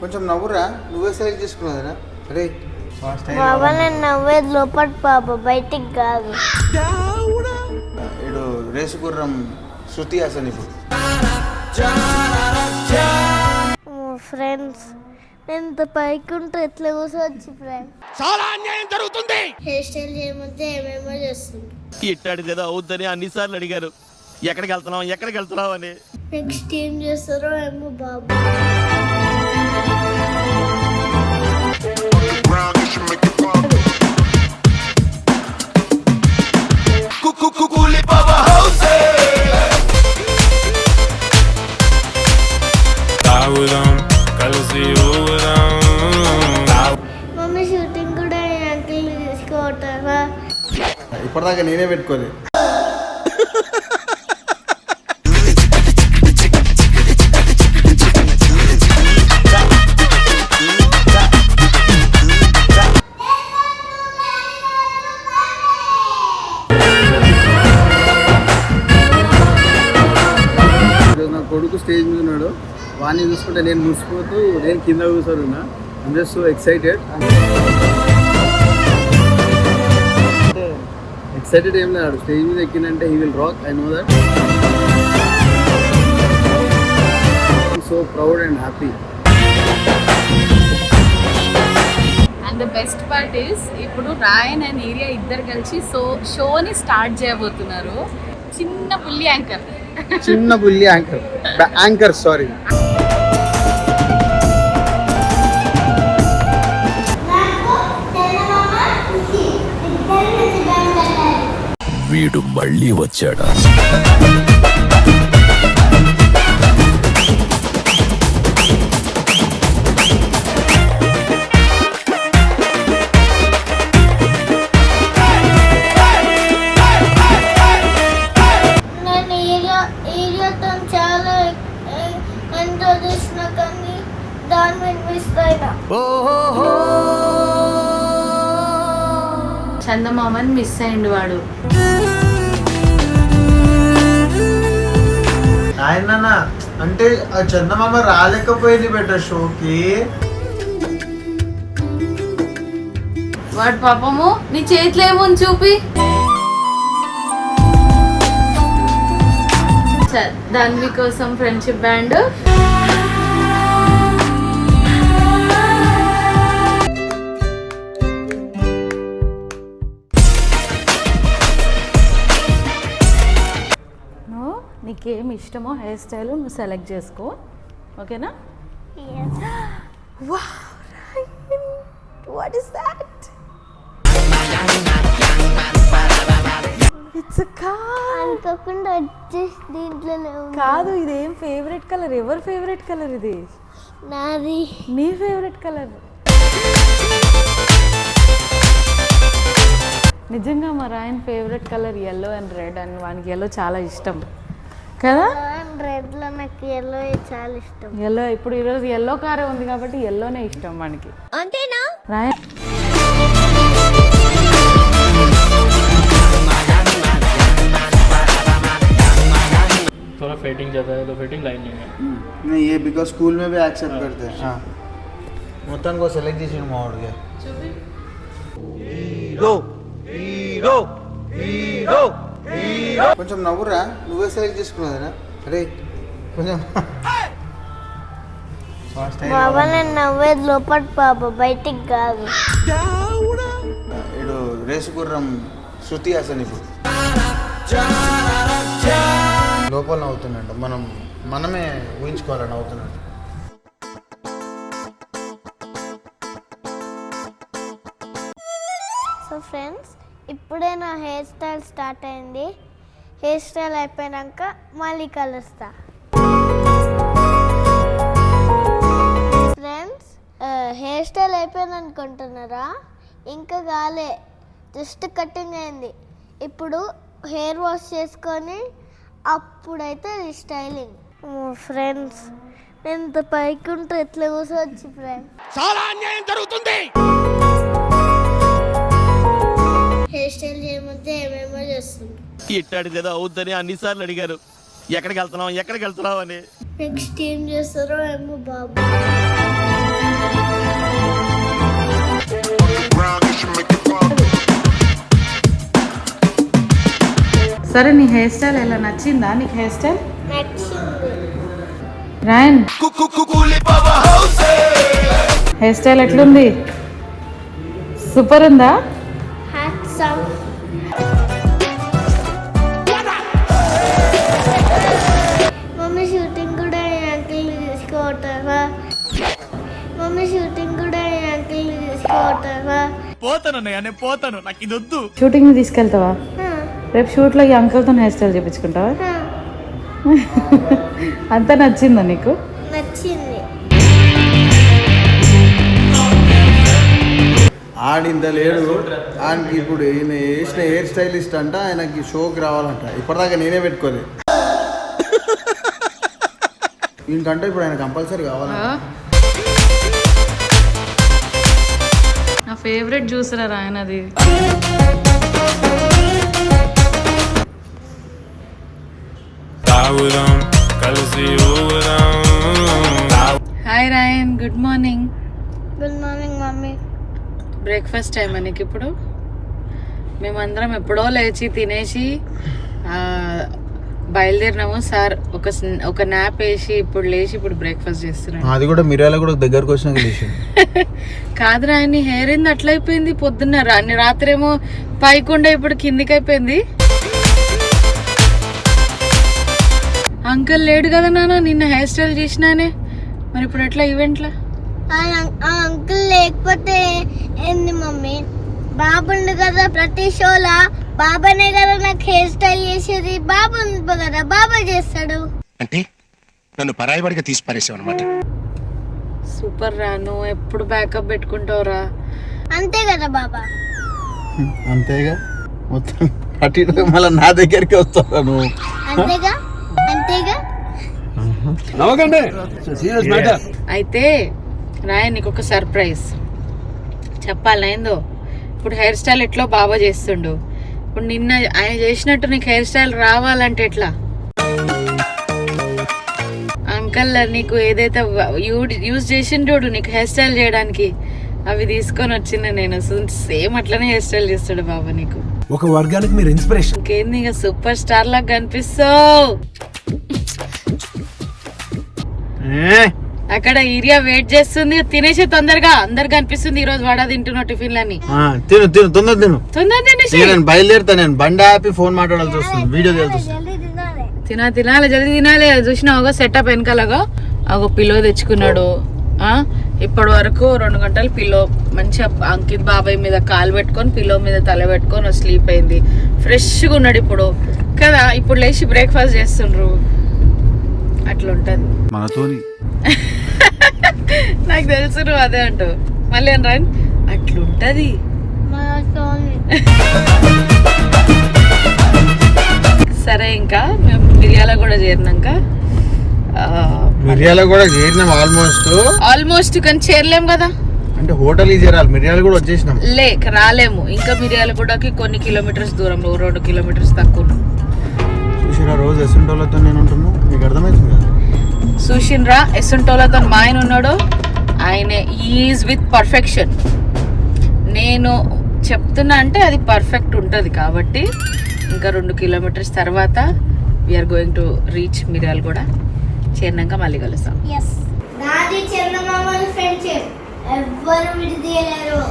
కొంచెం నవ్వురా, నువ్వే సెలెక్ట్ చేసుకున్నదిరా. అరే బాబా నేను నవ్వేది లోపల బాబా, బయటికి కాదు. ఇడు రేసు గుర్రం శృతి హాసన్ ఇప్పుడు. ఫ్రెండ్స్ ఎంత పైకి ఉంటే ఎట్లా కూర్చోవచ్చు ఫ్రెండ్. చాలా అన్యాయం జరుగుతుంది. హెయిర్ స్టైల్ చేయమంటే ఏమేమో చేస్తుంది. ఇట్టాడు కదా అవుద్దని అన్నిసార్లు అడిగారు, ఎక్కడికి వెళ్తున్నావు అని. నెక్స్ట్ ఏం చేస్తారో ఏమో బాబు. మమ్మీ షూటింగ్ కూడా అంకిల్ తీసుకోవటారా? ఇప్పటిదాకా నేనే పెట్టుకోలేదు. నా కొడుకు స్టేజ్ మీద ఉన్నాడు, వాడిని చూసుకుంటే నేను మురిసిపోతూ నేను కింద కూర్చోనున్నా. I'm just so excited. Excited ఏం లేదు, స్టేజ్ మీద ఎక్కినంటే he will rock. I know that. So proud and happy. And the best part is ఇప్పుడు రాయన్ అండ్ ఏరియా ఇద్దరు కలిసి షోని స్టార్ట్ చేయబోతున్నారు. చిన్న బుల్లి యాంకర్ యాంకర్ సారీ. వీడు మళ్ళీ వచ్చాడా? నేను ఏరియాతో చాలా ఎంజాయ్ చేసిన, కానీ దాని మీద మిస్ అయినా. చందమామని మిస్ అయిండు వాడు. ఆయన అంటే ఆ చందమామ రాలేకపోయింది బెటర్ షోకి. వాడు పాపము నీ చేతిలో ఏముంది చూపి. దాని కోసం ఫ్రెండ్షిప్ బ్యాండ్. నీకేం ఇష్టమో హెయిర్ స్టైల్ నువ్వు సెలెక్ట్ చేసుకో, ఓకేనా? What is that? It's a car. అనుకోకుండా వచ్చేసి దీంట్లోనే ఉంది. కాదు, ఇదేం ఫేవరెట్ కలర్? ఎవరి ఫేవరెట్ కలర్ ఇది? నాది. నీ ఫేవరెట్ కలర్ నిజంగా మా Rayan favourite colour yellow and red, and వానికి ఎల్లో చాలా ఇష్టం కదా. రెడ్ లో నాకు ఎల్లో చాలా ఇష్టం. ఎల్లో ఇప్పుడు ఈరోజు ఎల్లో కారే ఉంది కాబట్టి ఎల్లోనే ఇష్టం మనకి, అంతేనా? రాయన్ थोड़ा फेटिंग ज़्यादा है तो फेटिंग लाइन नहीं है. नहीं ये बिकॉज स्कूल में भी एक्सेप्ट करते हैं. हाँ మొత్తానికి को సెలెక్ట్ చేసి మా వాడికి కొంచెం నవ్వురా, నువ్వే సెలెక్ట్ చేసుకున్నదిరా. అరే కొంచెం బాబా నేను నవ్వేది లోపల బాబా, బయటికి కాదు. ఇడు రేసు గుర్రం శృతి హాసన్ ఇప్పుడు. లోపల నవ్వుతున్నాడు, మనమే ఊహించుకోవాలని నవ్వుతున్నాడు. సో ఫ్రెండ్స్ ఇప్పుడే నా హెయిర్ స్టైల్ స్టార్ట్ అయింది. హెయిర్ స్టైల్ అయిపోయాక మళ్ళీ కలుస్తా. ఫ్రెండ్స్ హెయిర్ స్టైల్ అయిపోయింది అనుకుంటున్నారా? ఇంకా కాలే, జస్ట్ కటింగ్ అయింది. ఇప్పుడు హెయిర్ వాష్ చేసుకొని అప్పుడైతే స్టైలింగ్. ఫ్రెండ్స్ ఎంత పైకి ఉంటే ఎట్లా కూర్చోవచ్చు ఫ్రెండ్. చాలా అన్యాయం జరుగుతుంది. హెయిర్ స్టైల్ చేయమంటే ఏమేమో చేస్తుంది. ఇట్టాడు కదా అవుద్దని అన్నిసార్లు అడిగారు, ఎక్కడికి వెళ్తున్నావు అని. నెక్స్ట్ ఏం చేస్తారో ఏమో బాబు. సరే నీ హెయిర్ స్టైల్ ఎలా నచ్చిందా? నీకు హెయిర్ స్టైల్ నచ్చింది. రాయన్ హెయిర్ స్టైల్ ఎట్లుంది? సూపర్ ఉందా? Hats off. మమ్మీ షూటింగ్ కూడా యాంకిల్ తీసుకోవటావా? మమ్మీ షూటింగ్ కూడా యాంకిల్ తీసుకోవటావా? పోతానన్నయ్య, నేను పోతాను, నాకు ఇది వద్దు. షూటింగ్ తీసుకెళ్తావా? రేపు షూట్లో ఈ అంకుల్తో హెయిర్ స్టైల్ చేయించుకుంటావా? అంతా నచ్చిందా నీకు? నచ్చింది. ఆడింత లేడు ఆయనకి. ఇప్పుడు ఈయన వేసిన హెయిర్ స్టైలిస్ట్ అంట, ఆయనకి షోకి రావాలంట. ఇప్పటిదాకా నేనే పెట్టుకోలేదు. ఈయనకంటే ఇప్పుడు ఆయన కంపల్సరీ కావాలంట. నా ఫేవరెట్ జ్యూసరా రాయన్ అది. Hi Rayan, good morning. Good morning mummy. Breakfast time మనకి ఇప్పుడు. మేమందరం ఎప్పుడో లేచి తినేసి బయలుదేరినాము. సార్ ఒక నాప్ వేసి ఇప్పుడు లేచి ఇప్పుడు బ్రేక్ఫాస్ట్ చేస్తున్నాను. అది కూడా మిర్యాల కూడా దగ్గరకు వచ్చినాక లేచి. కాదు రాయన్, హెయిర్ ఏంది అట్లా అయిపోయింది? పొద్దున్న రాత్రి ఏమో పైకుండే, ఇప్పుడు కిందికి అయిపోయింది. అంకుల్ లేడు కదా నాన్న, నిన్న హెయిర్ స్టైల్ చేసినానే, మరి ఇప్పుడు ఎట్లా ఈవెంట్లా? ఆ అంకుల్ లేకపోతే ఏంది మమ్మీ? బాబుండు కదా ప్రతి షోలా, బాబానే కదా నాకు హెయిర్ స్టైల్ చేసేది. బాబు ఉంది కదా, బాబా చేస్తాడు. అంటే నన్ను పరాయివాడిగా తీసి పారేసావు అనమాట. సూపర్ రా, నువ్వు ఎప్పుడు బ్యాకప్ పెట్టుకుంటావురా. అంతే కదా బాబా? అంతేగా, మొత్తం అటు ఇటు మళ్ళీ నా దగ్గరికి వస్తావా నువ్వు? అంతేగా అంతేగా. అయితే రాయన్, నీకు ఒక సర్ప్రైజ్ చెప్పాలా ఏందో. ఇప్పుడు హెయిర్ స్టైల్ ఎట్లో బాబా చేస్తుండు, ఇప్పుడు నిన్న ఆయన చేసినట్టు నీకు హెయిర్ స్టైల్ రావాలంటే ఎట్లా? అంకల్ నీకు ఏదైతే యూజ్ చేసిండు నీకు హెయిర్ స్టైల్ చేయడానికి, అవి తీసుకొని వచ్చిన నేను. సేమ్ అట్లనే హెయిర్ స్టైల్ చేస్తాడు బాబా నీకు. ఒక వర్గానికి మీరు ఇన్స్పిరేషన్. ఇంకేంది, ఇక సూపర్ స్టార్ లాగా కనిపిస్తావు. అక్కడ ఏరియా వెయిట్ చేస్తుంది, తినేసే తొందరగా. అందరు కనిపిస్తుంది ఈ రోజు వడ తింటున్నా టిఫిన్లని. తిను తిను, తొందర తిను. తొందర తినేసి నేను బయలుదేరుతా. నేను బండి ఆపి ఫోన్ మాట్లాడాల్సి వస్తుంది, వీడియో తీయాల్సి వస్తుంది. తినాలి, జల్దీ తినాలి. చూసినావుగా సెటప్ వెనకాలగా అగో పిల్లో తెచ్చుకున్నాడు. ఇప్పటి వరకు 2 గంటలు పిల్లో మంచిగా అంకిత్ బాబాయ్ మీద కాలు పెట్టుకొని పిల్లో మీద తల పెట్టుకొని స్లీప్ అయింది. ఫ్రెష్గా ఉన్నాడు ఇప్పుడు కదా. ఇప్పుడు లేచి బ్రేక్ఫాస్ట్ చేస్తుండ్రు, అట్లా ఉంటుంది మనతోని. నాకు తెలుసు నువ్వు అదే అంటావు. మళ్ళీ రాయన్ అట్లుంటది. సరే, ఇంకా మేము మిర్యాల కూడా చేరినాక, మిర్యాల కూడా చేరినాం ఆల్మోస్ట్ కానీ చేరలేము కదా. అంటే హోటల్ చేరాలి. మిర్యాల కూడా వచ్చేసినాం. రాలేము ఇంకా. మిర్యాల కూడాకి కొన్ని కిలోమీటర్స్ దూరంలో, 2 కిలోమీటర్స్ తక్కువ. చూసిరా రోజు ఎస్ఎంటోళ్ళతో నేను ఉంటున్నా, మీకు అర్థమవుతుంది కదా? చూసిన్రా ఎస్ఎంటోళ్ళతో మా ఆయన ఉన్నాడు. ఆయన ఈజ్ విత్ పర్ఫెక్షన్. నేను చెప్తున్నా అంటే అది పర్ఫెక్ట్ ఉంటుంది. కాబట్టి ఇంకా 2 కిలోమీటర్స్ తర్వాత వీఆర్ గోయింగ్ టు రీచ్ మిర్యాల కూడా. చేరినాక మళ్ళీ కలుస్తాం. నాది చందమామ ఫ్రెండ్షిప్ ఎవ్వరు విడిదీయలేరు.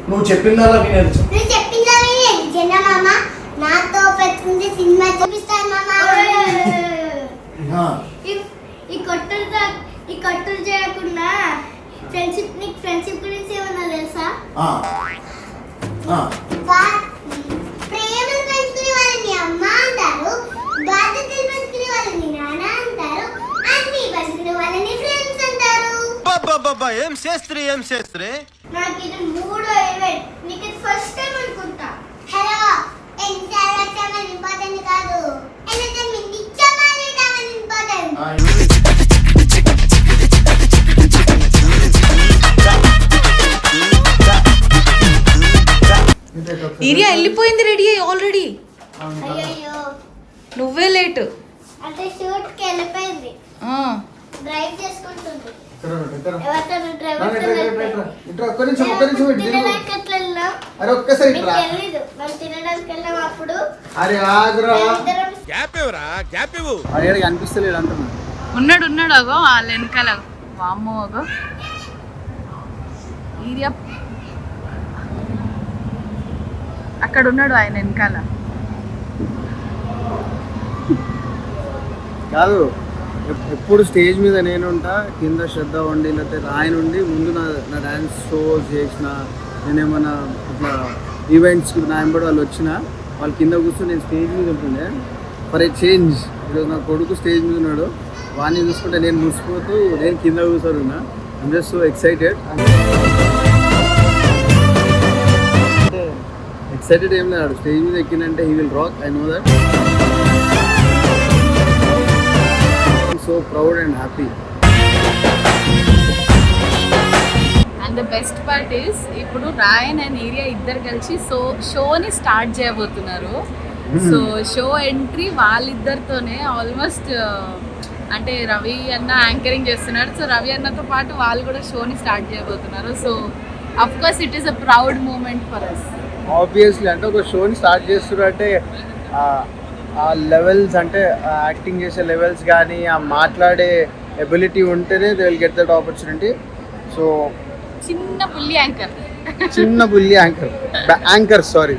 నువ్వు చెప్పిందలా వినచ్చు. నేను చెప్పిందా వినేది. చందమామ నాతో పెట్టుకుంటే సినిమా చూపిస్తాను మామ. ఈ కట్టులు చేయకుండా ఫ్రెండ్షిప్, నీకు ఫ్రెండ్షిప్ గురించి ఏమన్నా తెలుసా? ప్రేమను పెంచుకునే వాళ్ళని అమ్మ అంటారు, బాధ్యతలు పెంచుకునే వాళ్ళని నాన్న అంటారు, అన్ని పెంచుకునే వాళ్ళని ఫ్రెండ్స్ అంటారు. ఏం చేస్త్రీ నాకు ఇది 3వ ఈవెంట్. నీకు ఇది ఫస్ట్ టైం అనుకుంటా. హలో, ఎన్నిసార్లు ఇంపార్టెంట్ కాదు, ఎందుకంటే మీ నిజంగా ఇంపార్టెంట్. ఏరియా వెళ్ళిపోయింది, రెడీ అయ్యి ఆల్రెడీ. అయ్యో నువ్వే లేట్. అంటే షూట్కి వెళ్ళిపోయింది, డ్రైవ్ చేసుకుంటుంది. ఒక్క నిమిషం అరే ఒక్కసారి తినడానికి వెళ్ళాం అప్పుడు. అరే ఆగ్రా అడిగాడికి అనిపిస్తలేదు అంటున్నా. ఉన్నాడు అగో వాళ్ళ వెనకాల వామ్మో అగో ఈరియా అక్కడ ఉన్నాడు ఆయన వెనకాల. కాదు ఎప్పుడు స్టేజ్ మీద నేను ఉంటా, కింద శ్రద్ధ ఉండి లేకపోతే రాయి నుండి ముందు నా డ్యాన్స్ షోస్ చేసిన, నేనేమన్నా ఇట్లా ఈవెంట్స్కి నా వెంబడి వాళ్ళు వచ్చిన వాళ్ళు కింద కూర్చొని నేను స్టేజ్ మీద ఉంటుండే. ఫర్ ఏ చేంజ్ ఈరోజు నా కొడుకు స్టేజ్ మీద ఉన్నాడు, వాడిని చూసుకుంటే నేను మురిసిపోతూ నేను కింద కూర్చోనున్నా. I'm just so excited. అంటే ఎక్సైటెడ్ ఏం లేదు, స్టేజ్ మీద ఎక్కినంటే he will rock, I know that. So proud and happy. And the best part is ఇప్పుడు రాయన్ అండ్ ఏరియా ఇద్దరు కలిసి షోని స్టార్ట్ చేయబోతున్నారు. సో షో ఎంట్రీ వాళ్ళిద్దరితోనే ఆల్మోస్ట్ అంటే రవి అన్న యాంకరింగ్ చేస్తున్నాడు. సో రవి అన్నతో పాటు వాళ్ళు కూడా షోని స్టార్ట్ చేయబోతున్నారు. So of course it is a proud moment for us. Obviously అంటే ఒక షోని స్టార్ట్ చేస్తున్నారు అంటే ఆ లెవెల్స్ అంటే యాక్టింగ్ చేసే లెవెల్స్ కానీ ఆ మాట్లాడే ఎబిలిటీ ఉంటేనే they will get that opportunity. So చిన్న బుల్లి యాంకర్ సారీ.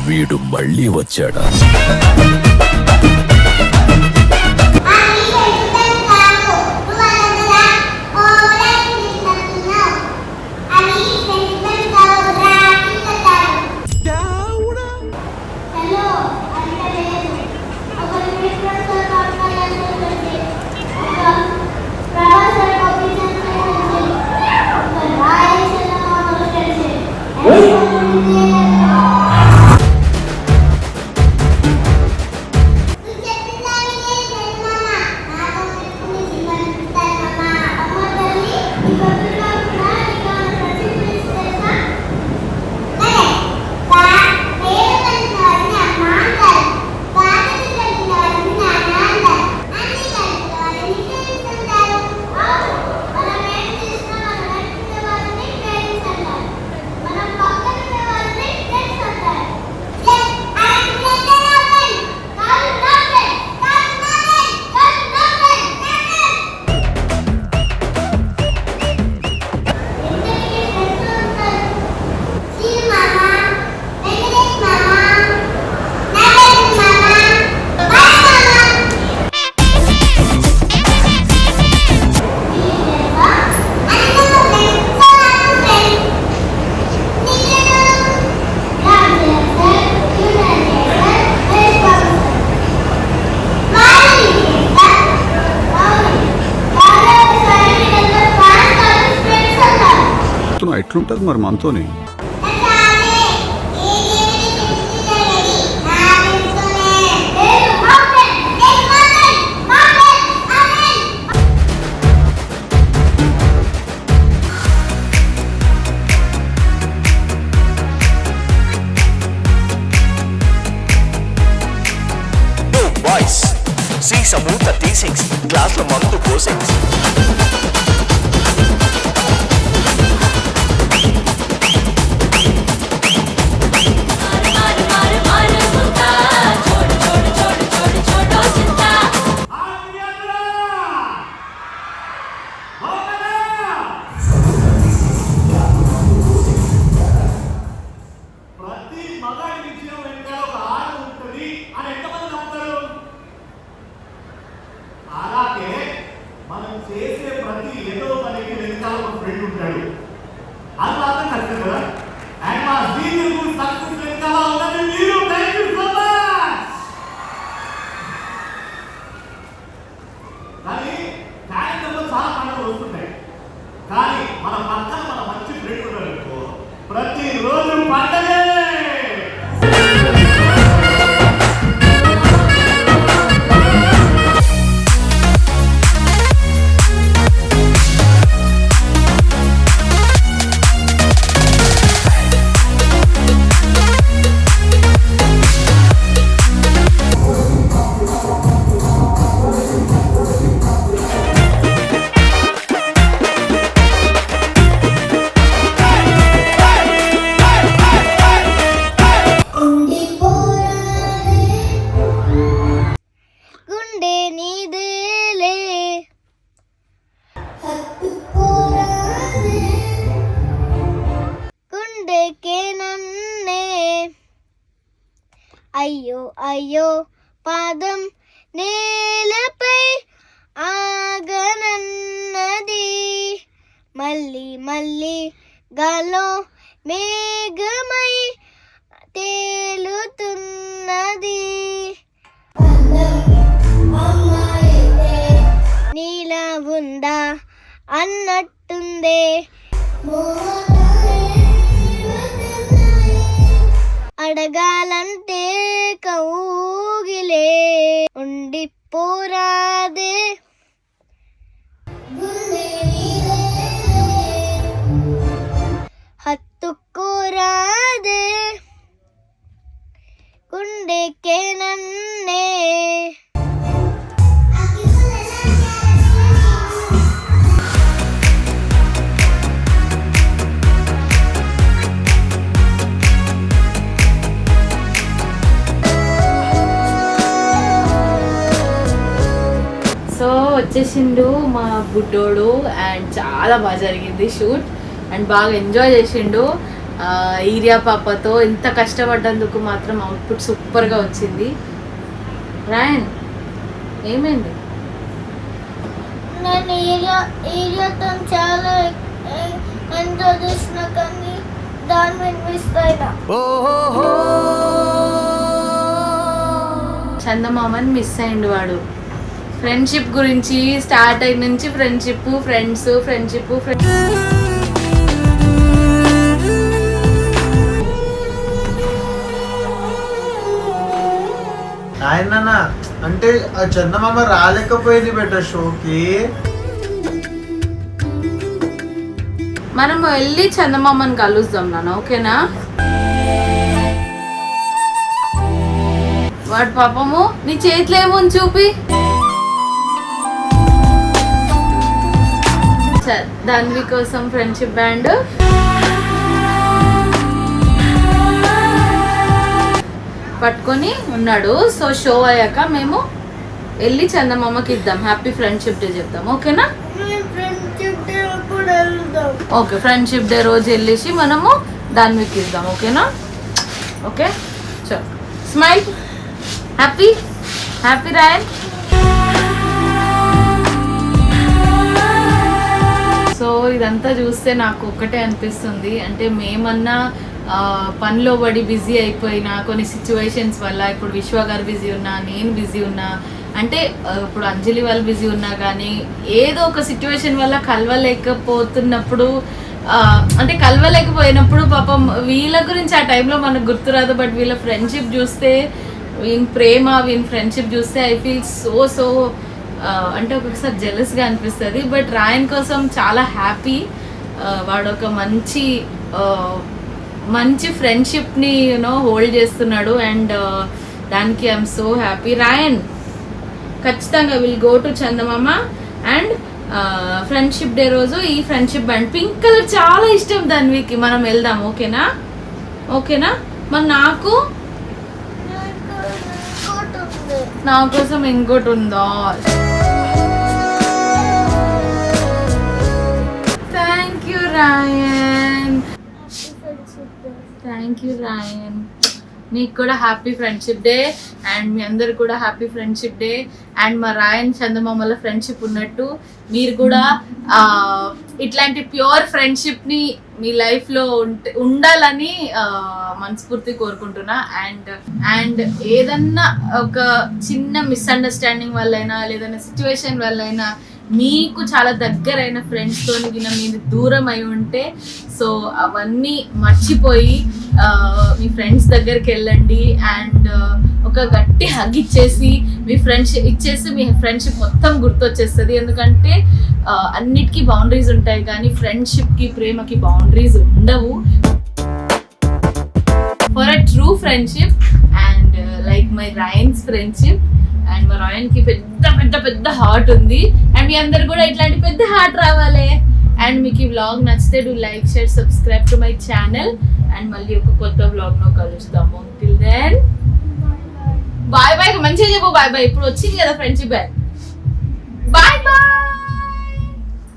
వీడు మళ్ళీ వచ్చాడా? ఎట్లుంటది మరి మనతోని? బాయ్స్ సీసము 36 గ్లాసుల మందు పోసెక్స్. గుండె నీదేలే గుండెకే నన్నే అయ్యో అయ్యో పాదం నేలపై ఆగనన్నది మళ్ళీ మళ్ళీ గాలో మేఘమై తేలుతున్నది నీలా ఉందా అన్నట్టుందే అడగాలంటే కౌగిలే ఉండిపోరాదే హత్తుకోరాదే గుండెకే నన్నే సో వచ్చేసిండు మా బుడ్డోడు అండ్ చాలా బాగా జరిగింది షూట్ అండ్ బాగా ఎంజాయ్ చేసిండు. ఈరియా పాపతో ఇంత కష్టపడ్డందుకు మాత్రం అవుట్పుట్ సూపర్గా వచ్చింది. రాయన్ ఏమైంది? నేను ఏరియాతో చాలా ఎంజాయ్ చేసిన కానీ దాని మీద మిస్ అయినా. చందమామని మిస్ అయిండు వాడు. ఫ్రెండ్షిప్ గురించి స్టార్ట్ అయిన నుంచి ఫ్రెండ్షిప్ ఫ్రెండ్స్. ఆయన అంటే ఆ చందమామ రాలేకపోయింది బెటర్ షోకి. మనం వెళ్ళి చందమామని కలుద్దాం నాన్న, ఓకేనా? వాడు పాపము నీ చేతిలో ఏముంది చూపి. దాని కోసం ఫ్రెండ్షిప్ బ్యాండ్ పట్టుకొని ఉన్నాడు. సో షో అయ్యాక మేము వెళ్ళి చందమామకి ఇద్దాం, హ్యాపీ ఫ్రెండ్షిప్ డే చెప్తాం, ఓకేనా? ఓకే, ఫ్రెండ్షిప్ డే రోజు వెళ్ళేసి మనము దానికి ఇద్దాం, ఓకేనా? ఓకే, చలో స్మైల్. హ్యాపీ హ్యాపీ రాయన్. సో ఇదంతా చూస్తే నాకు ఒక్కటే అనిపిస్తుంది, అంటే మేమన్నా పనిలో పడి బిజీ అయిపోయినా కొన్ని సిచ్యువేషన్స్ వల్ల, ఇప్పుడు విశ్వ గారు బిజీ ఉన్నా, నేను బిజీ ఉన్నా, అంటే ఇప్పుడు అంజలి వాళ్ళు బిజీ ఉన్నా కానీ ఏదో ఒక సిచ్యువేషన్ వల్ల కలవలేకపోతున్నప్పుడు, అంటే కలవలేకపోయినప్పుడు పాపం వీళ్ళ గురించి ఆ టైంలో మనకు గుర్తురాదు. బట్ వీళ్ళ ఫ్రెండ్షిప్ చూస్తే, వీళ్ళ ప్రేమ, వీళ్ళ ఫ్రెండ్షిప్ చూస్తే ఐ ఫీల్ సో అంటే ఒక్కొక్కసారి జెలస్గా అనిపిస్తుంది. బట్ రాయన్ కోసం చాలా హ్యాపీ. వాడు ఒక మంచి ఫ్రెండ్షిప్ని హోల్డ్ చేస్తున్నాడు అండ్ దానికి ఐఎమ్ సో హ్యాపీ. రాయన్ ఖచ్చితంగా will go to Chandamama and friendship day రోజు ఈ ఫ్రెండ్షిప్ బ్యాండ్ పింక్ కలర్ చాలా ఇష్టం దానికి, మనం వెళ్దాం, ఓకేనా? ఓకేనా? మరి నా కోసం ఇంకోటి ఉందా? థ్యాంక్ యూ రాయన్. మీకు కూడా హ్యాపీ ఫ్రెండ్షిప్ డే అండ్ మీ అందరు కూడా హ్యాపీ ఫ్రెండ్షిప్ డే. అండ్ మా రాయన్ చందమామల ఫ్రెండ్షిప్ ఉన్నట్టు మీరు కూడా ఇట్లాంటి ప్యూర్ ఫ్రెండ్షిప్ ని మీ లైఫ్ లో ఉండాలని మనస్ఫూర్తి కోరుకుంటున్నా. అండ్ ఏదన్నా ఒక చిన్న మిస్అండర్స్టాండింగ్ వల్లైనా లేదన్నా సిచ్యువేషన్ వల్లైనా మీకు చాలా దగ్గరైన ఫ్రెండ్స్ తోని మీరు దూరం అయి ఉంటే సో అవన్నీ మర్చిపోయి మీ ఫ్రెండ్స్ దగ్గరికి వెళ్ళండి అండ్ ఒక గట్టి హగ్ ఇచ్చేసి మీ ఫ్రెండ్షిప్ మొత్తం గుర్తొచ్చేస్తుంది. ఎందుకంటే అన్నిటికీ బౌండరీస్ ఉంటాయి కానీ ఫ్రెండ్షిప్కి ప్రేమకి బౌండరీస్ ఉండవు. For a true friendship and like my Rayan's friendship and మా రాయన్కి పెద్ద పెద్ద పెద్ద హార్ట్ ఉంది అండ్ మీ అందరు కూడా ఇట్లాంటి పెద్ద హార్ట్ రావాలి. అండ్ మీకు ఈ వ్లాగ్ నచ్చితే do like share subscribe to my channel and మళ్ళీ ఒక కొత్త వ్లాగ్లో కలుస్తాము. Till then bye bye. మంచిగా చెప్పు బాయ్ బాయ్. ఇప్పుడు వచ్చింది కదా ఫ్రెండ్షిప్ బాయ్ బాయ్.